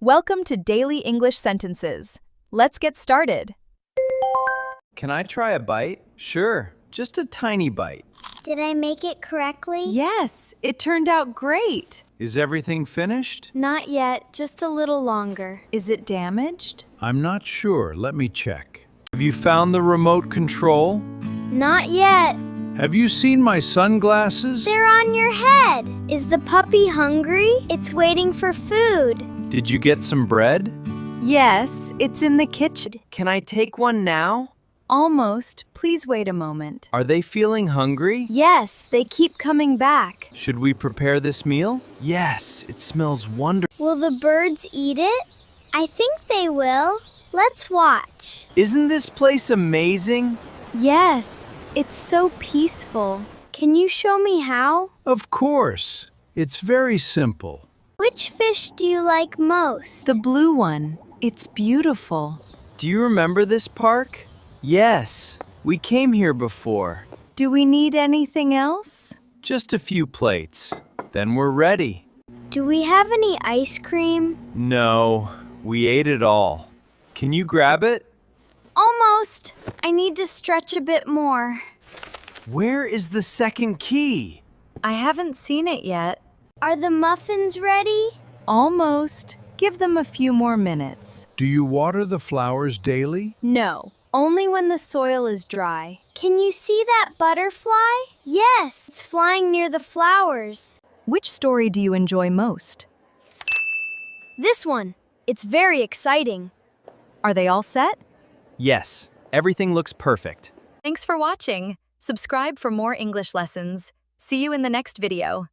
Welcome to Daily English Sentences. Let's get started. Can I try a bite? Sure, just a tiny bite. Did I make it correctly? Yes, it turned out great. Is everything finished? Not yet, just a little longer. Is it damaged? I'm not sure. Let me check. Have you found the remote control? Not yet. Have you seen my sunglasses? They're on your head. Is the puppy hungry? It's waiting for food. Did you get some bread? Yes, it's in the kitchen. Can I take one now? Almost. Please wait a moment. Are they feeling hungry? Yes, they keep coming back. Should we prepare this meal? Yes, it smells wonderful. Will the birds eat it? I think they will. Let's watch. Isn't this place amazing? Yes, it's so peaceful. Can you show me how? Of course. It's very simple. Which fish do you like most? The blue one. It's beautiful. Do you remember this park? Yes, we came here before. Do we need anything else? Just a few plates. Then we're ready. Do we have any ice cream? No, we ate it all. Can you grab it? Almost. I need to stretch a bit more. Where is the second key? I haven't seen it yet. Are the muffins ready? Almost. Give them a few more minutes. Do you water the flowers daily? No, only when the soil is dry. Can you see that butterfly? Yes, it's flying near the flowers. Which story do you enjoy most? This one. It's very exciting. Are they all set? Yes, everything looks perfect. Thanks for watching. Subscribe for more English lessons. See you in the next video.